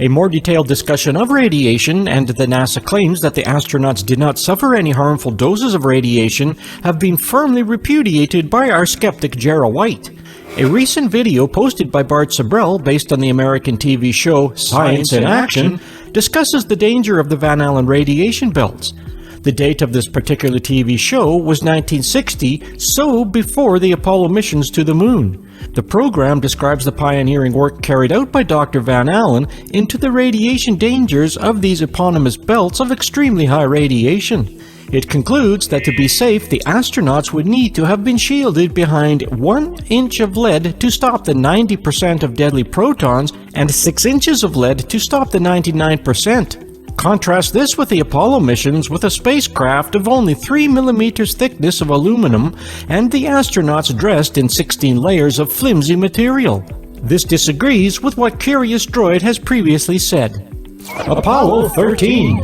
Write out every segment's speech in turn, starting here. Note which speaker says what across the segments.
Speaker 1: A more detailed discussion of radiation and the NASA claims that the astronauts did not suffer any harmful doses of radiation have been firmly repudiated by our skeptic Jera White. A recent video posted by Bart Sabrell based on the American TV show Science in Action discusses the danger of the Van Allen radiation belts. The date of this particular TV show was 1960, so before the Apollo missions to the moon. The program describes the pioneering work carried out by Dr. Van Allen into the radiation dangers of these eponymous belts of extremely high radiation. It concludes that to be safe, the astronauts would need to have been shielded behind 1 inch of lead to stop the 90% of deadly protons and 6 inches of lead to stop the 99%. Contrast this with the Apollo missions with a spacecraft of only 3 millimeters thickness of aluminum and the astronauts dressed in 16 layers of flimsy material. This disagrees with what Curious Droid has previously said. Apollo 13.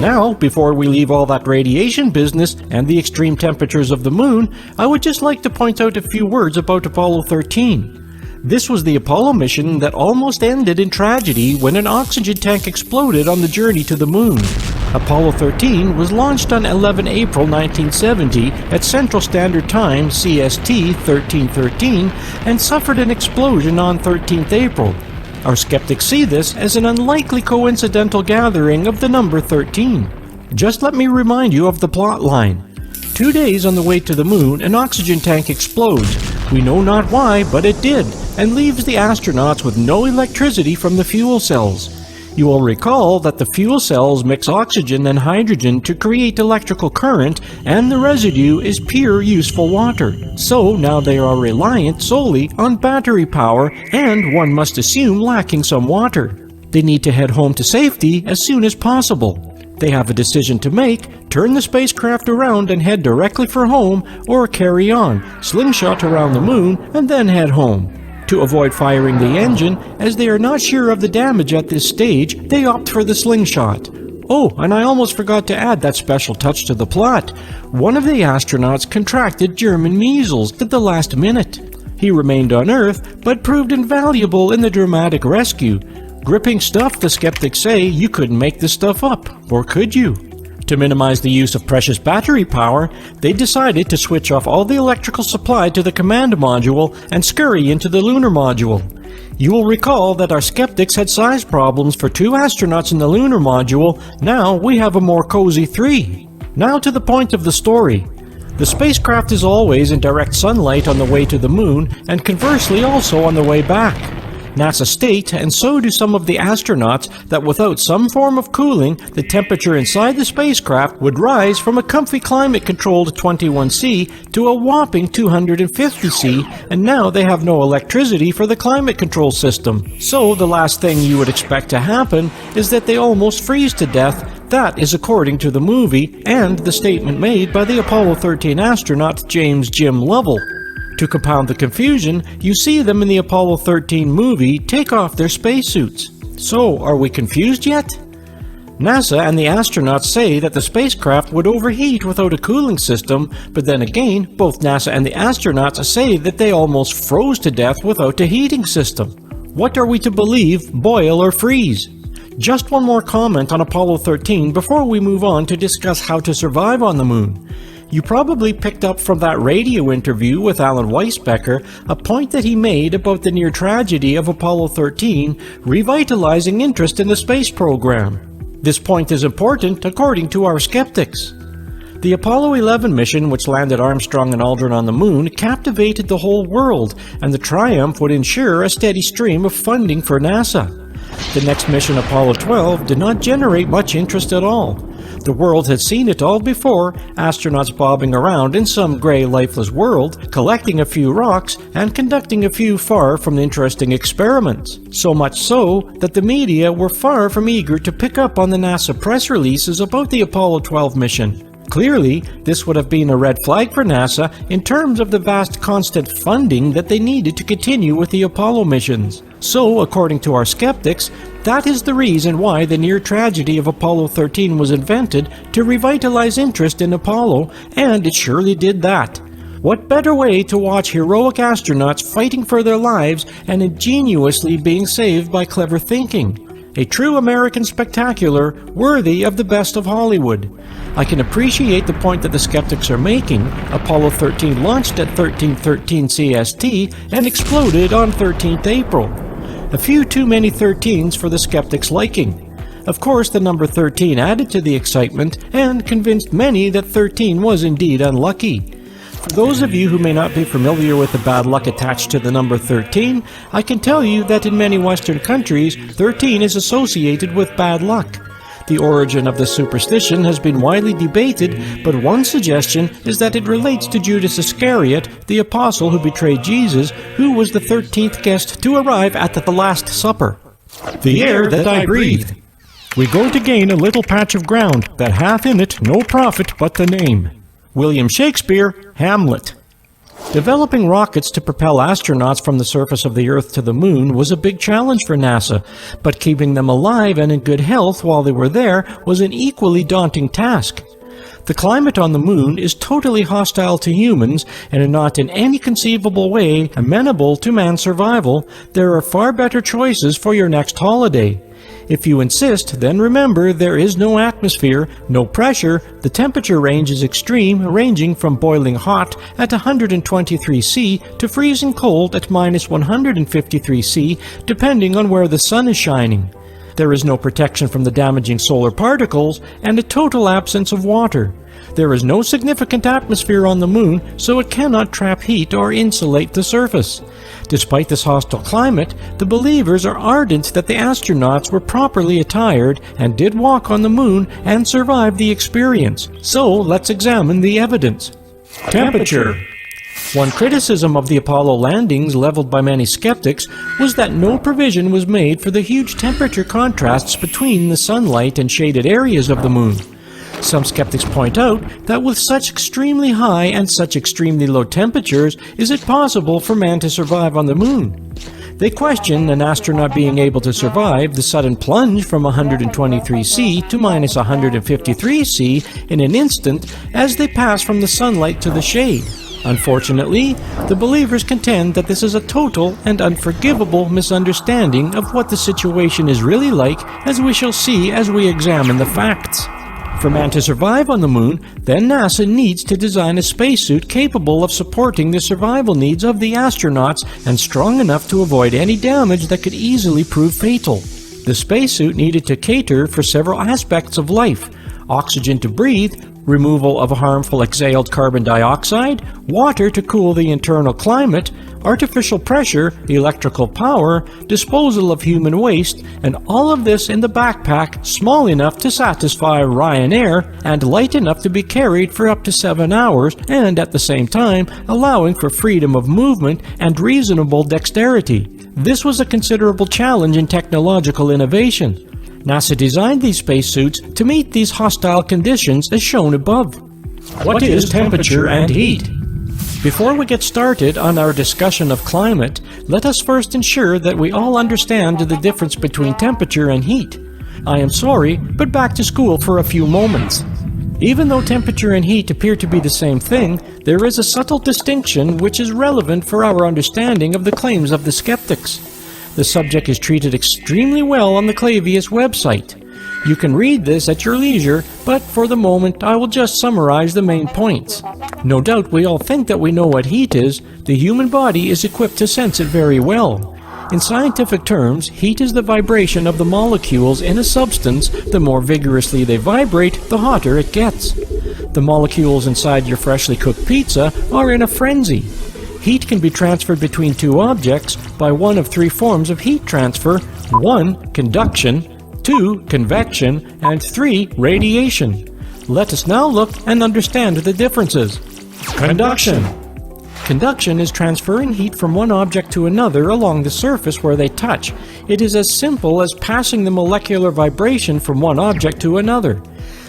Speaker 1: Now, before we leave all that radiation business and the extreme temperatures of the moon, I would just like to point out a few words about Apollo 13. This was the Apollo mission that almost ended in tragedy when an oxygen tank exploded on the journey to the moon. Apollo 13 was launched on 11 April 1970 at Central Standard Time CST 1313 and suffered an explosion on 13th April. Our skeptics see this as an unlikely coincidental gathering of the number 13. Just let me remind you of the plot line. 2 days on the way to the moon, an oxygen tank explodes. We know not why, but it did, and leaves the astronauts with no electricity from the fuel cells. You will recall that the fuel cells mix oxygen and hydrogen to create electrical current, and the residue is pure useful water. So now they are reliant solely on battery power, and one must assume lacking some water. They need to head home to safety as soon as possible. They have a decision to make: turn the spacecraft around and head directly for home, or carry on, slingshot around the moon, and then head home. To avoid firing the engine, as they are not sure of the damage at this stage, they opt for the slingshot. Oh, and I almost forgot to add that special touch to the plot. One of the astronauts contracted German measles at the last minute. He remained on Earth, but proved invaluable in the dramatic rescue. Gripping stuff, the skeptics say. You couldn't make this stuff up, or could you? To minimize the use of precious battery power, they decided to switch off all the electrical supply to the command module and scurry into the lunar module. You will recall that our skeptics had size problems for 2 astronauts in the lunar module. Now we have a more cozy 3. Now to the point of the story. The spacecraft is always in direct sunlight on the way to the moon, and conversely also on the way back. NASA state, and so do some of the astronauts, that without some form of cooling, the temperature inside the spacecraft would rise from a comfy climate-controlled 21°C to a whopping 250°C, and now they have no electricity for the climate control system. So the last thing you would expect to happen is that they almost freeze to death. That is according to the movie and the statement made by the Apollo 13 astronaut James Jim Lovell. To compound the confusion, you see them in the Apollo 13 movie take off their spacesuits. So, are we confused yet? NASA and the astronauts say that the spacecraft would overheat without a cooling system, but then again, both NASA and the astronauts say that they almost froze to death without a heating system. What are we to believe, boil or freeze? Just one more comment on Apollo 13 before we move on to discuss how to survive on the moon. You probably picked up from that radio interview with Alan Weisbecker a point that he made about the near tragedy of Apollo 13 revitalizing interest in the space program. This point is important according to our skeptics. The Apollo 11 mission, which landed Armstrong and Aldrin on the moon, captivated the whole world, and the triumph would ensure a steady stream of funding for NASA. The next mission, Apollo 12, did not generate much interest at all. The world had seen it all before, astronauts bobbing around in some grey, lifeless world, collecting a few rocks, and conducting a few far from interesting experiments. So much so that the media were far from eager to pick up on the NASA press releases about the Apollo 12 mission. Clearly, this would have been a red flag for NASA in terms of the vast constant funding that they needed to continue with the Apollo missions. So, according to our skeptics, that is the reason why the near tragedy of Apollo 13 was invented, to revitalize interest in Apollo, and it surely did that. What better way to watch heroic astronauts fighting for their lives and ingeniously being saved by clever thinking? A true American spectacular worthy of the best of Hollywood. I can appreciate the point that the skeptics are making. Apollo 13 launched at 1313 CST and exploded on 13th April. A few too many 13s for the skeptics' liking. Of course, the number 13 added to the excitement and convinced many that 13 was indeed unlucky. For those of you who may not be familiar with the bad luck attached to the number 13, I can tell you that in many Western countries, 13 is associated with bad luck. The origin of this superstition has been widely debated, but one suggestion is that it relates to Judas Iscariot, the apostle who betrayed Jesus, who was the 13th guest to arrive at the Last Supper. The air that I breathe. We go to gain a little patch of ground that hath in it no profit but the name. William Shakespeare, Hamlet. Developing rockets to propel astronauts from the surface of the Earth to the Moon was a big challenge for NASA, but keeping them alive and in good health while they were there was an equally daunting task. The climate on the Moon is totally hostile to humans and not in any conceivable way amenable to man's survival. There are far better choices for your next holiday. If you insist, then remember there is no atmosphere, no pressure, the temperature range is extreme, ranging from boiling hot at 123 C to freezing cold at minus 153 C, depending on where the sun is shining. There is no protection from the damaging solar particles and a total absence of water. There is no significant atmosphere on the Moon, so it cannot trap heat or insulate the surface. Despite this hostile climate, the believers are ardent that the astronauts were properly attired and did walk on the Moon and survive the experience. So let's examine the evidence. Temperature. One criticism of the Apollo landings leveled by many skeptics was that no provision was made for the huge temperature contrasts between the sunlight and shaded areas of the Moon. Some skeptics point out that with such extremely high and such extremely low temperatures, is it possible for man to survive on the Moon? They question an astronaut being able to survive the sudden plunge from 123 C to minus 153 C in an instant as they pass from the sunlight to the shade. Unfortunately, the believers contend that this is a total and unforgivable misunderstanding of what the situation is really like, as we shall see as we examine the facts. For man to survive on the Moon, then NASA needs to design a spacesuit capable of supporting the survival needs of the astronauts and strong enough to avoid any damage that could easily prove fatal. The spacesuit needed to cater for several aspects of life: oxygen to breathe, removal of harmful exhaled carbon dioxide, water to cool the internal climate, artificial pressure, electrical power, disposal of human waste, and all of this in the backpack small enough to satisfy Ryanair and light enough to be carried for up to 7 hours, and at the same time allowing for freedom of movement and reasonable dexterity. This was a considerable challenge in technological innovation. NASA designed these spacesuits to meet these hostile conditions as shown above. What is temperature and heat? Before we get started on our discussion of climate, let us first ensure that we all understand the difference between temperature and heat. I am sorry, but back to school for a few moments. Even though temperature and heat appear to be the same thing, there is a subtle distinction which is relevant for our understanding of the claims of the skeptics. The subject is treated extremely well on the Clavius website. You can read this at your leisure, but for the moment I will just summarize the main points. No doubt we all think that we know what heat is. The human body is equipped to sense it very well. In scientific terms, heat is the vibration of the molecules in a substance. The more vigorously they vibrate, the hotter it gets. The molecules inside your freshly cooked pizza are in a frenzy. Heat can be transferred between two objects by one of three forms of heat transfer: 1. Conduction, 2. Convection, and 3. Radiation. Let us now look and understand the differences. Conduction. Conduction is transferring heat from one object to another along the surface where they touch. It is as simple as passing the molecular vibration from one object to another.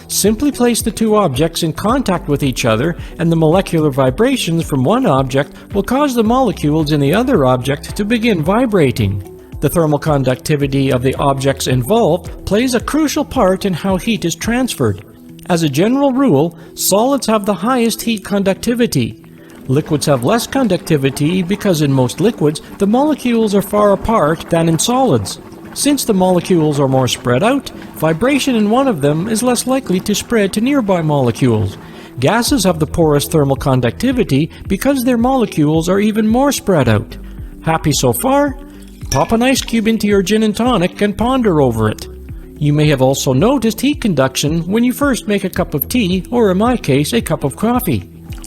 Speaker 1: Simply place the two objects in contact with each other, and the molecular vibrations from one object will cause the molecules in the other object to begin vibrating. The thermal conductivity of the objects involved plays a crucial part in how heat is transferred. As a general rule, solids have the highest heat conductivity. Liquids have less conductivity because in most liquids, the molecules are far apart than in solids. Since the molecules are more spread out, vibration in one of them is less likely to spread to nearby molecules. Gases have the poorest thermal conductivity because their molecules are even more spread out. Happy so far? Pop an ice cube into your gin and tonic and ponder over it. You may have also noticed heat conduction when you first make a cup of tea, or in my case, a cup of coffee.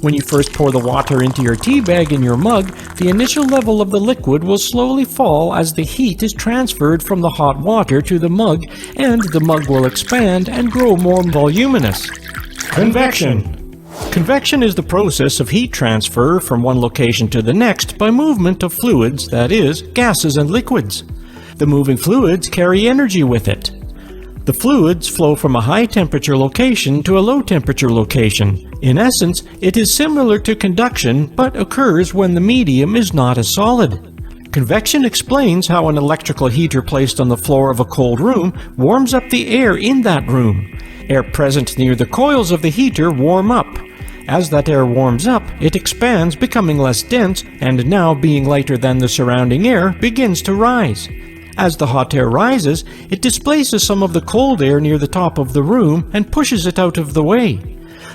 Speaker 1: When you first pour the water into your tea bag in your mug, the initial level of the liquid will slowly fall as the heat is transferred from the hot water to the mug, and the mug will expand and grow more voluminous. Convection. Convection is the process of heat transfer from one location to the next by movement of fluids, that is, gases and liquids. The moving fluids carry energy with it. The fluids flow from a high-temperature location to a low-temperature location. In essence, it is similar to conduction, but occurs when the medium is not as solid. Convection explains how an electrical heater placed on the floor of a cold room warms up the air in that room. Air present near the coils of the heater warm up. As that air warms up, it expands, becoming less dense, and now being lighter than the surrounding air, begins to rise. As the hot air rises, it displaces some of the cold air near the top of the room and pushes it out of the way.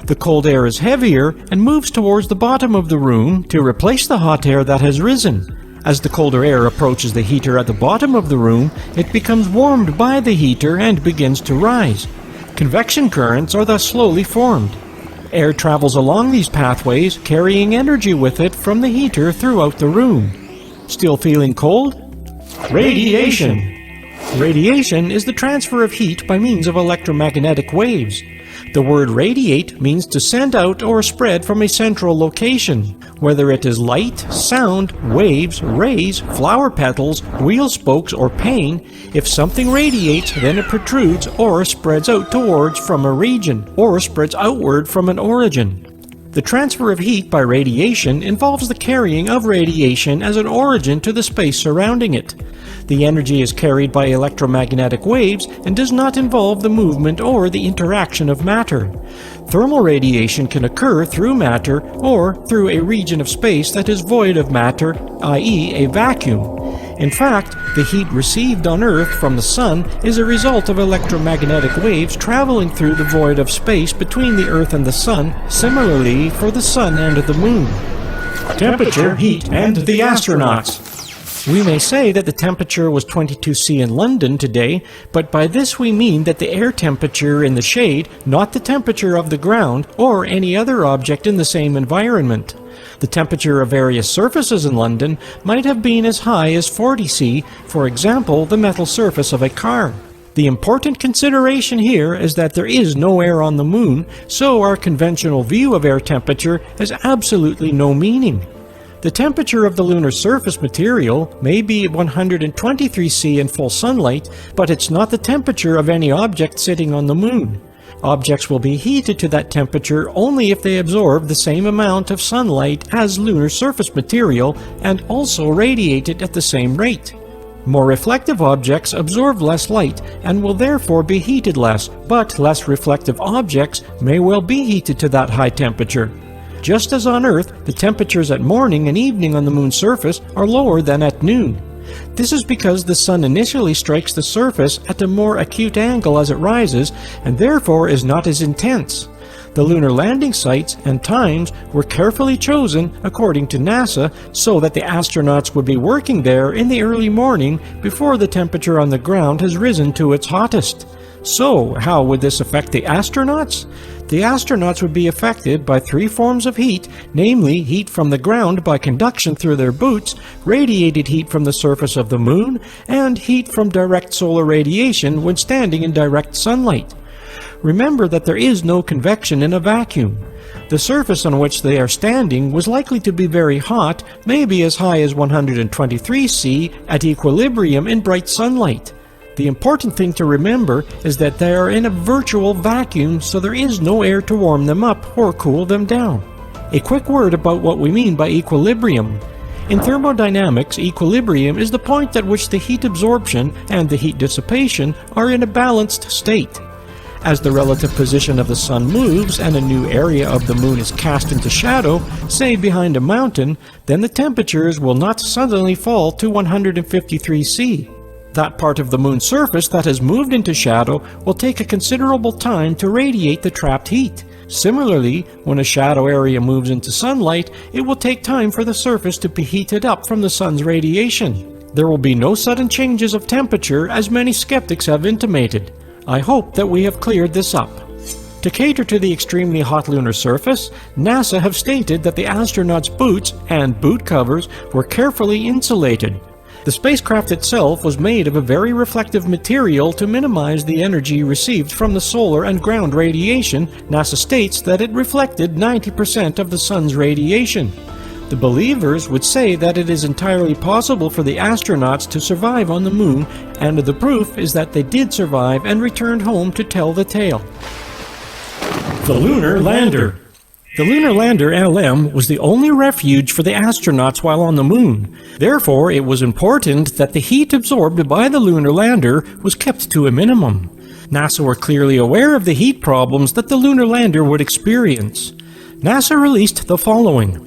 Speaker 1: The cold air is heavier and moves towards the bottom of the room to replace the hot air that has risen. As the colder air approaches the heater at the bottom of the room, it becomes warmed by the heater and begins to rise. Convection currents are thus slowly formed. Air travels along these pathways, carrying energy with it from the heater throughout the room. Still feeling cold? Radiation. Radiation is the transfer of heat by means of electromagnetic waves. The word radiate means to send out or spread from a central location, whether it is light, sound, waves, rays, flower petals, wheel spokes, or pain. If something radiates, then it protrudes or spreads out towards from a region, or spreads outward from an origin. The transfer of heat by radiation involves the carrying of radiation as an origin to the space surrounding it. The energy is carried by electromagnetic waves and does not involve the movement or the interaction of matter. Thermal radiation can occur through matter or through a region of space that is void of matter, i.e. a vacuum. In fact, the heat received on Earth from the Sun is a result of electromagnetic waves traveling through the void of space between the Earth and the Sun, similarly for the Sun and the Moon. Temperature, heat, and the astronauts. We may say that the temperature was 22 C in London today, but by this we mean that the air temperature in the shade, not the temperature of the ground or any other object in the same environment. The temperature of various surfaces in London might have been as high as 40 C, for example, the metal surface of a car. The important consideration here is that there is no air on the Moon, so our conventional view of air temperature has absolutely no meaning. The temperature of the lunar surface material may be 123 C in full sunlight, but it's not the temperature of any object sitting on the Moon. Objects will be heated to that temperature only if they absorb the same amount of sunlight as lunar surface material and also radiate it at the same rate. More reflective objects absorb less light and will therefore be heated less, but less reflective objects may well be heated to that high temperature. Just as on Earth, the temperatures at morning and evening on the Moon's surface are lower than at noon. This is because the Sun initially strikes the surface at a more acute angle as it rises, and therefore is not as intense. The lunar landing sites and times were carefully chosen according to NASA so that the astronauts would be working there in the early morning before the temperature on the ground has risen to its hottest. So, how would this affect the astronauts? The astronauts would be affected by three forms of heat, namely heat from the ground by conduction through their boots, radiated heat from the surface of the Moon, and heat from direct solar radiation when standing in direct sunlight. Remember that there is no convection in a vacuum. The surface on which they are standing was likely to be very hot, maybe as high as 123 C at equilibrium in bright sunlight. The important thing to remember is that they are in a virtual vacuum, so there is no air to warm them up or cool them down. A quick word about what we mean by equilibrium. In thermodynamics, equilibrium is the point at which the heat absorption and the heat dissipation are in a balanced state. As the relative position of the Sun moves and a new area of the Moon is cast into shadow, say behind a mountain, then the temperatures will not suddenly fall to 153 C. That part of the moon's surface that has moved into shadow will take a considerable time to radiate the trapped heat. Similarly, when a shadow area moves into sunlight, it will take time for the surface to be heated up from the sun's radiation. There will be no sudden changes of temperature, as many skeptics have intimated. I hope that we have cleared this up. To cater to the extremely hot lunar surface, NASA have stated that the astronauts' boots and boot covers were carefully insulated. The spacecraft itself was made of a very reflective material to minimize the energy received from the solar and ground radiation. NASA states that it reflected 90% of the sun's radiation. The believers would say that it is entirely possible for the astronauts to survive on the moon, and the proof is that they did survive and returned home to tell the tale. The Lunar Lander. The Lunar Lander LM was the only refuge for the astronauts while on the moon. Therefore, it was important that the heat absorbed by the Lunar Lander was kept to a minimum. NASA were clearly aware of the heat problems that the Lunar Lander would experience. NASA released the following.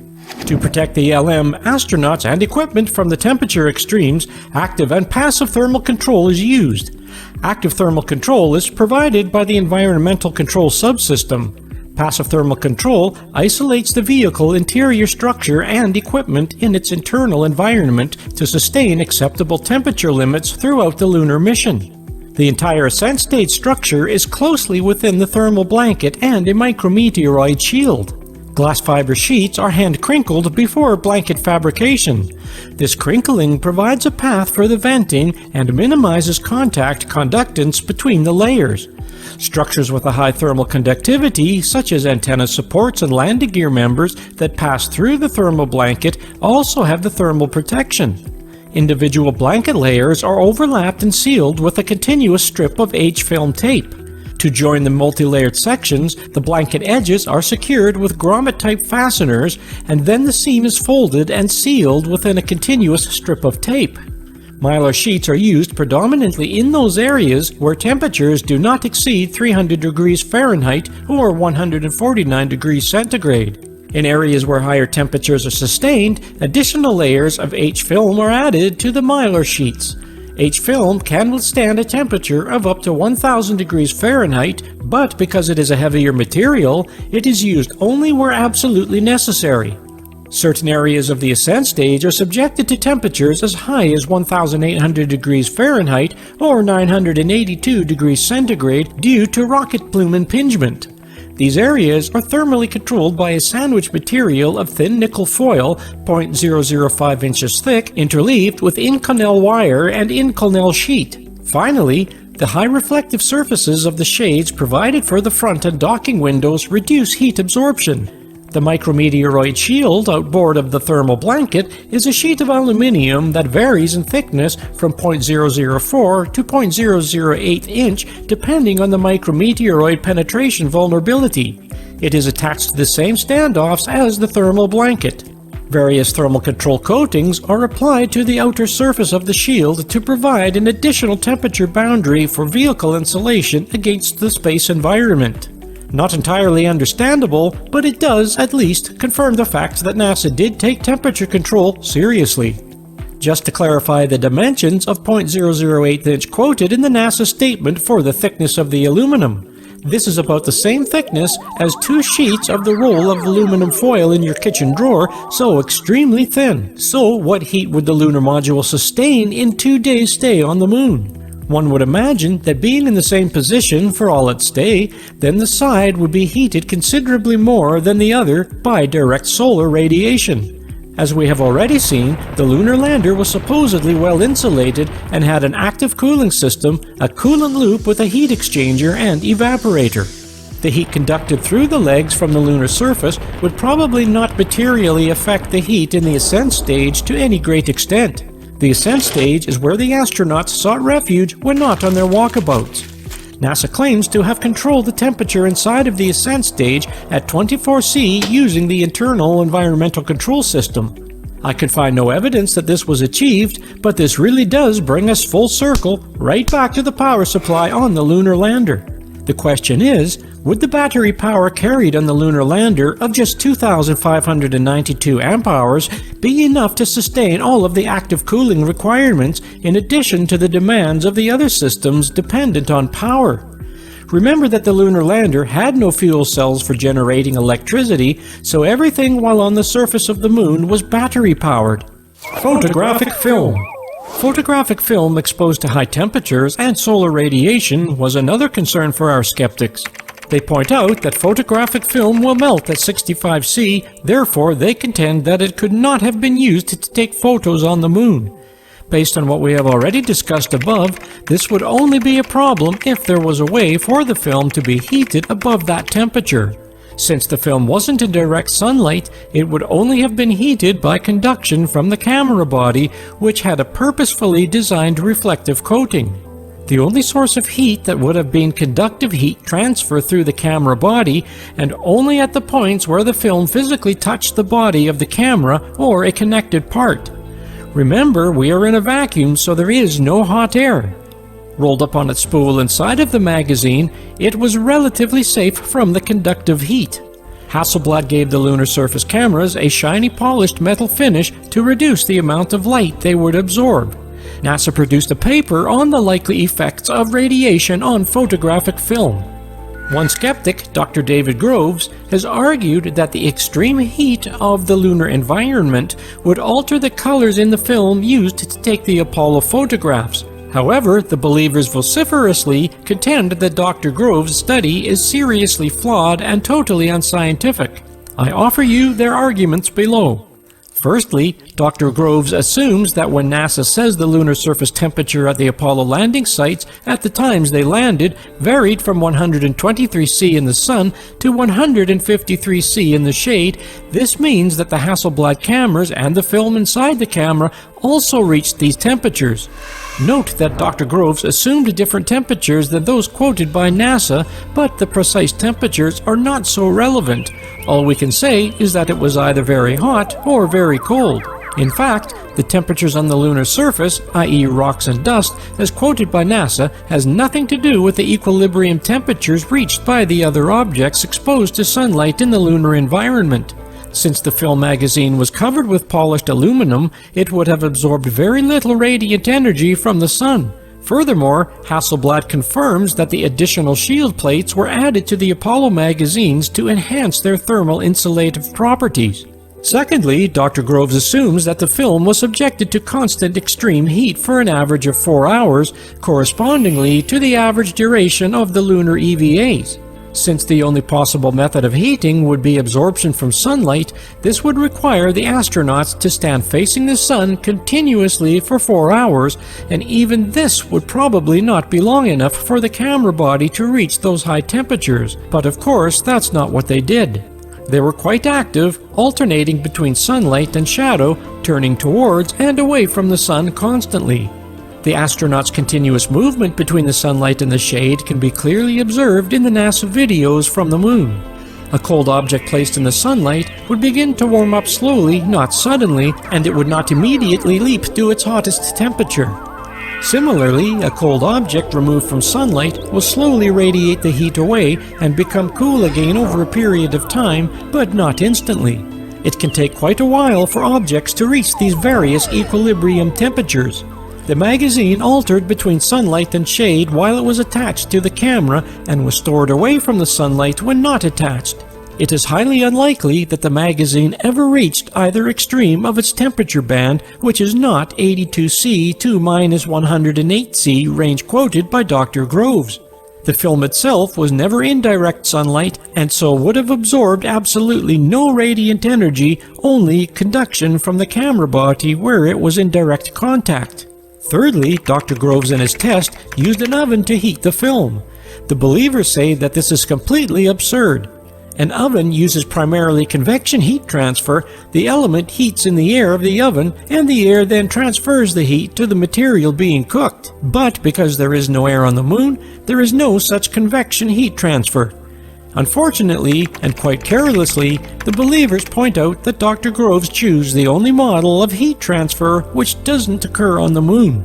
Speaker 1: To protect the LM astronauts and equipment from the temperature extremes, active and passive thermal control is used. Active thermal control is provided by the Environmental Control Subsystem. Passive thermal control isolates the vehicle interior structure and equipment in its internal environment to sustain acceptable temperature limits throughout the lunar mission. The entire ascent stage structure is closely within the thermal blanket and a micrometeoroid shield. Glass fiber sheets are hand crinkled before blanket fabrication. This crinkling provides a path for the venting and minimizes contact conductance between the layers. Structures with a high thermal conductivity, such as antenna supports and landing gear members that pass through the thermal blanket, also have the thermal protection. Individual blanket layers are overlapped and sealed with a continuous strip of H-film tape. To join the multi-layered sections, the blanket edges are secured with grommet-type fasteners, and then the seam is folded and sealed within a continuous strip of tape. Mylar sheets are used predominantly in those areas where temperatures do not exceed 300 degrees Fahrenheit or 149 degrees centigrade. In areas where higher temperatures are sustained, additional layers of H-film are added to the mylar sheets. H-film can withstand a temperature of up to 1000 degrees Fahrenheit, but because it is a heavier material, it is used only where absolutely necessary. Certain areas of the ascent stage are subjected to temperatures as high as 1800 degrees Fahrenheit or 982 degrees centigrade due to rocket plume impingement. These areas are thermally controlled by a sandwich material of thin nickel foil, 0.005 inches thick, interleaved with Inconel wire and Inconel sheet. Finally, the high reflective surfaces of the shades provided for the front and docking windows reduce heat absorption. The micrometeoroid shield outboard of the thermal blanket is a sheet of aluminium that varies in thickness from 0.004 to 0.008 inch depending on the micrometeoroid penetration vulnerability. It is attached to the same standoffs as the thermal blanket. Various thermal control coatings are applied to the outer surface of the shield to provide an additional temperature boundary for vehicle insulation against the space environment. Not entirely understandable, but it does at least confirm the fact that NASA did take temperature control seriously. Just to clarify the dimensions of 0.008 inch quoted in the NASA statement for the thickness of the aluminum. This is about the same thickness as 2 sheets of the roll of aluminum foil in your kitchen drawer, so extremely thin. So what heat would the lunar module sustain in 2 days' stay on the moon? One would imagine that being in the same position for all its stay, then the side would be heated considerably more than the other by direct solar radiation. As we have already seen, the lunar lander was supposedly well insulated and had an active cooling system, a coolant loop with a heat exchanger and evaporator. The heat conducted through the legs from the lunar surface would probably not materially affect the heat in the ascent stage to any great extent. The ascent stage is where the astronauts sought refuge when not on their walkabouts. NASA claims to have controlled the temperature inside of the ascent stage at 24°C using the internal environmental control system. I could find no evidence that this was achieved, but this really does bring us full circle right back to the power supply on the lunar lander. The question is, would the battery power carried on the lunar lander of just 2,592 amp-hours be enough to sustain all of the active cooling requirements in addition to the demands of the other systems dependent on power? Remember that the lunar lander had no fuel cells for generating electricity, so everything while on the surface of the moon was battery-powered. Photographic film. Photographic film exposed to high temperatures and solar radiation was another concern for our skeptics. They point out that photographic film will melt at 65°C, therefore they contend that it could not have been used to take photos on the moon. Based on what we have already discussed above, this would only be a problem if there was a way for the film to be heated above that temperature. Since the film wasn't in direct sunlight, it would only have been heated by conduction from the camera body, which had a purposefully designed reflective coating. The only source of heat that would have been conductive heat transfer through the camera body, and only at the points where the film physically touched the body of the camera or a connected part. Remember, we are in a vacuum, so there is no hot air. Rolled up on its spool inside of the magazine, it was relatively safe from the conductive heat. Hasselblad gave the lunar surface cameras a shiny polished metal finish to reduce the amount of light they would absorb. NASA produced a paper on the likely effects of radiation on photographic film. One skeptic, Dr. David Groves, has argued that the extreme heat of the lunar environment would alter the colors in the film used to take the Apollo photographs. However, the believers vociferously contend that Dr. Groves' study is seriously flawed and totally unscientific. I offer you their arguments below. Firstly, Dr. Groves assumes that when NASA says the lunar surface temperature at the Apollo landing sites at the times they landed varied from 123°C in the sun to 153°C in the shade, this means that the Hasselblad cameras and the film inside the camera also reached these temperatures. Note that Dr. Groves assumed different temperatures than those quoted by NASA, but the precise temperatures are not so relevant. All we can say is that it was either very hot or very cold. In fact, the temperatures on the lunar surface, i.e. rocks and dust, as quoted by NASA, has nothing to do with the equilibrium temperatures reached by the other objects exposed to sunlight in the lunar environment. Since the film magazine was covered with polished aluminum, it would have absorbed very little radiant energy from the sun. Furthermore, Hasselblad confirms that the additional shield plates were added to the Apollo magazines to enhance their thermal insulative properties. Secondly, Dr. Groves assumes that the film was subjected to constant extreme heat for an average of 4 hours, correspondingly to the average duration of the lunar EVAs. Since the only possible method of heating would be absorption from sunlight, this would require the astronauts to stand facing the sun continuously for 4 hours, and even this would probably not be long enough for the camera body to reach those high temperatures. But of course, that's not what they did. They were quite active, alternating between sunlight and shadow, turning towards and away from the sun constantly. The astronauts' continuous movement between the sunlight and the shade can be clearly observed in the NASA videos from the moon. A cold object placed in the sunlight would begin to warm up slowly, not suddenly, and it would not immediately leap to its hottest temperature. Similarly, a cold object removed from sunlight will slowly radiate the heat away and become cool again over a period of time, but not instantly. It can take quite a while for objects to reach these various equilibrium temperatures. The magazine altered between sunlight and shade while it was attached to the camera and was stored away from the sunlight when not attached. It is highly unlikely that the magazine ever reached either extreme of its temperature band, which is not 82°C to -108°C range quoted by Dr. Groves. The film itself was never in direct sunlight and so would have absorbed absolutely no radiant energy, only conduction from the camera body where it was in direct contact. Thirdly, Dr. Groves in his test used an oven to heat the film. The believers say that this is completely absurd. An oven uses primarily convection heat transfer. The element heats in the air of the oven, and the air then transfers the heat to the material being cooked. But because there is no air on the moon, there is no such convection heat transfer. Unfortunately, and quite carelessly, the believers point out that Dr. Groves chose the only model of heat transfer which doesn't occur on the moon.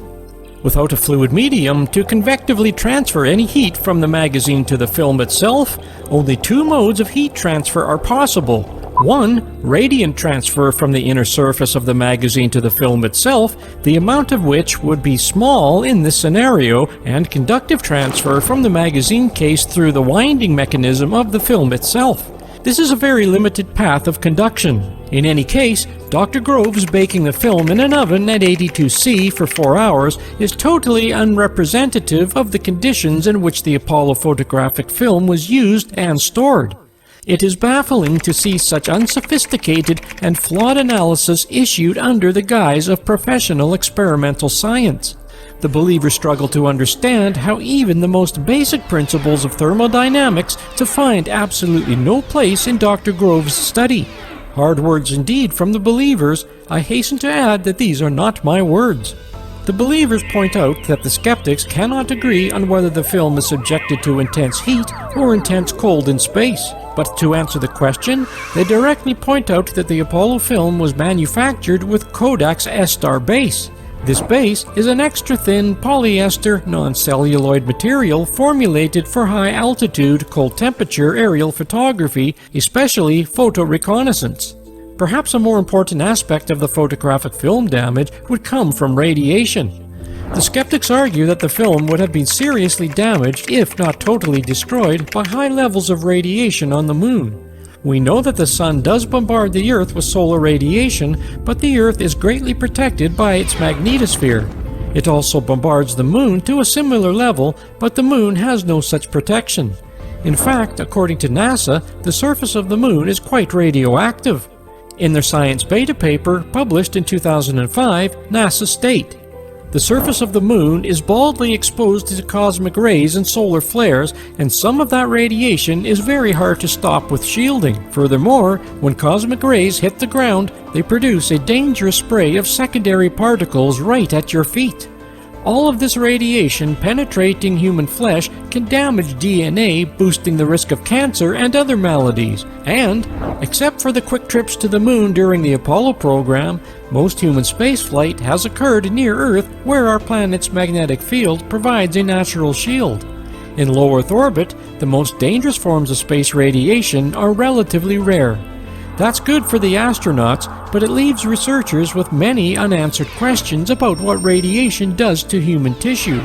Speaker 1: Without a fluid medium to convectively transfer any heat from the magazine to the film itself, only two modes of heat transfer are possible. One, radiant transfer from the inner surface of the magazine to the film itself, the amount of which would be small in this scenario, and conductive transfer from the magazine case through the winding mechanism of the film itself. This is a very limited path of conduction. In any case, Dr. Grove's baking the film in an oven at 82°C for 4 hours is totally unrepresentative of the conditions in which the Apollo photographic film was used and stored. It is baffling to see such unsophisticated and flawed analysis issued under the guise of professional experimental science. The believers struggle to understand how even the most basic principles of thermodynamics to find absolutely no place in Dr. Grove's study. Hard words indeed from the believers. I hasten to add that these are not my words. The believers point out that the skeptics cannot agree on whether the film is subjected to intense heat or intense cold in space. But to answer the question, they directly point out that the Apollo film was manufactured with Kodak's S-Star base. This base is an extra-thin polyester non-celluloid material formulated for high-altitude, cold-temperature aerial photography, especially photoreconnaissance. Perhaps a more important aspect of the photographic film damage would come from radiation. The skeptics argue that the film would have been seriously damaged, if not totally destroyed, by high levels of radiation on the moon. We know that the sun does bombard the Earth with solar radiation, but the Earth is greatly protected by its magnetosphere. It also bombards the moon to a similar level, but the moon has no such protection. In fact, according to NASA, the surface of the moon is quite radioactive. In their Science Beta paper, published in 2005, NASA state, "The surface of the moon is baldly exposed to cosmic rays and solar flares, and some of that radiation is very hard to stop with shielding. Furthermore, when cosmic rays hit the ground, they produce a dangerous spray of secondary particles right at your feet. All of this radiation penetrating human flesh can damage DNA, boosting the risk of cancer and other maladies. And, except for the quick trips to the moon during the Apollo program, most human spaceflight has occurred near Earth, where our planet's magnetic field provides a natural shield. In low Earth orbit, the most dangerous forms of space radiation are relatively rare. That's good for the astronauts, but it leaves researchers with many unanswered questions about what radiation does to human tissue.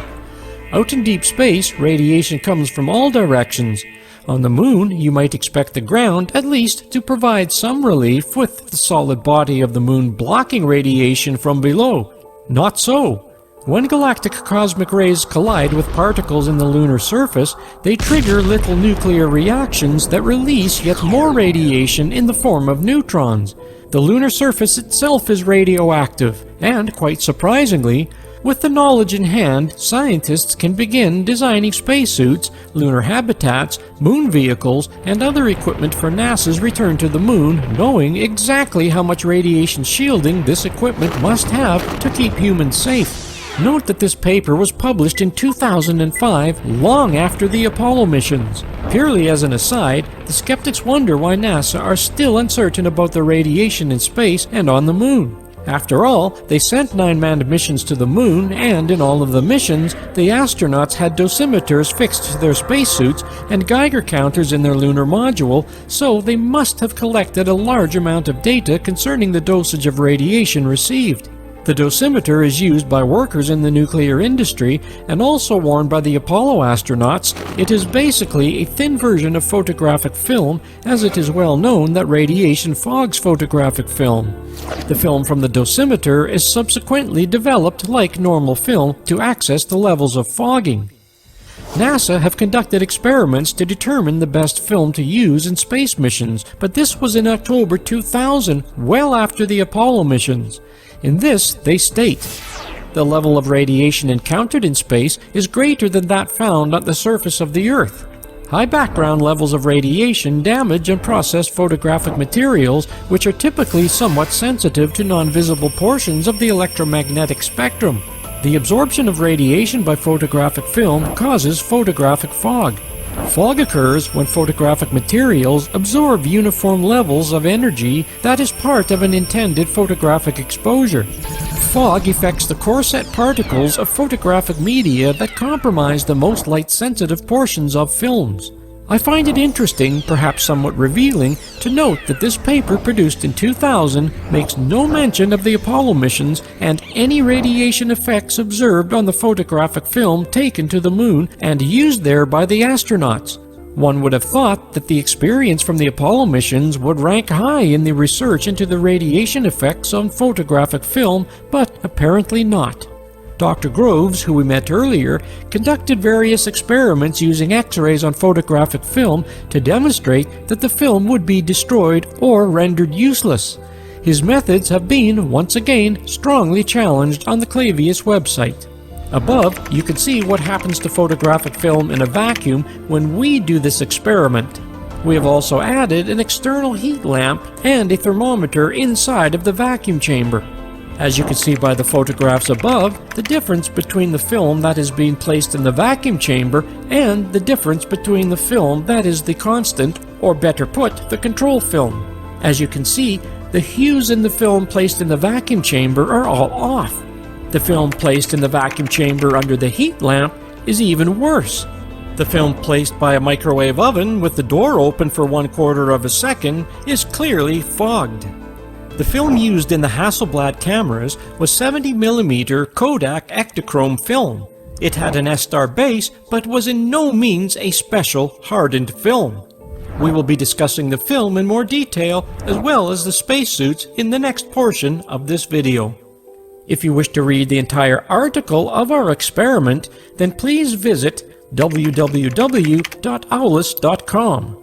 Speaker 1: Out in deep space, radiation comes from all directions. On the moon, you might expect the ground, at least, to provide some relief, with the solid body of the moon blocking radiation from below. Not so. When galactic cosmic rays collide with particles in the lunar surface, they trigger little nuclear reactions that release yet more radiation in the form of neutrons. The lunar surface itself is radioactive, and quite surprisingly, with the knowledge in hand, scientists can begin designing spacesuits, lunar habitats, moon vehicles, and other equipment for NASA's return to the moon, knowing exactly how much radiation shielding this equipment must have to keep humans safe. Note that this paper was published in 2005, long after the Apollo missions. Purely as an aside, the skeptics wonder why NASA are still uncertain about the radiation in space and on the moon. After all, they sent 9 manned missions to the moon, and in all of the missions, the astronauts had dosimeters fixed to their spacesuits and Geiger counters in their lunar module, so they must have collected a large amount of data concerning the dosage of radiation received. The dosimeter is used by workers in the nuclear industry and also worn by the Apollo astronauts. It is basically a thin version of photographic film, as it is well known that radiation fogs photographic film. The film from the dosimeter is subsequently developed like normal film to access the levels of fogging. NASA have conducted experiments to determine the best film to use in space missions, but this was in October 2000, well after the Apollo missions. In this, they state, "The level of radiation encountered in space is greater than that found at the surface of the Earth. High background levels of radiation damage and process photographic materials, which are typically somewhat sensitive to non-visible portions of the electromagnetic spectrum. The absorption of radiation by photographic film causes photographic fog. Fog occurs when photographic materials absorb uniform levels of energy that is part of an intended photographic exposure. Fog affects the coarset particles of photographic media that compromise the most light-sensitive portions of films. I find it interesting, perhaps somewhat revealing, to note that this paper produced in 2000 makes no mention of the Apollo missions and any radiation effects observed on the photographic film taken to the moon and used there by the astronauts. One would have thought that the experience from the Apollo missions would rank high in the research into the radiation effects on photographic film, but apparently not. Dr. Groves, who we met earlier, conducted various experiments using X-rays on photographic film to demonstrate that the film would be destroyed or rendered useless. His methods have been, once again, strongly challenged on the Clavius website. Above, you can see what happens to photographic film in a vacuum when we do this experiment. We have also added an external heat lamp and a thermometer inside of the vacuum chamber. As you can see by the photographs above, the difference between the film that is being placed in the vacuum chamber and the difference between the film that is the constant, or better put, the control film. As you can see, the hues in the film placed in the vacuum chamber are all off. The film placed in the vacuum chamber under the heat lamp is even worse. The film placed by a microwave oven with the door open for 1/4 of a second is clearly fogged. The film used in the Hasselblad cameras was 70mm Kodak Ektachrome film. It had an S-star base, but was in no means a special hardened film. We will be discussing the film in more detail, as well as the spacesuits in the next portion of this video. If you wish to read the entire article of our experiment, then please visit www.owlus.com.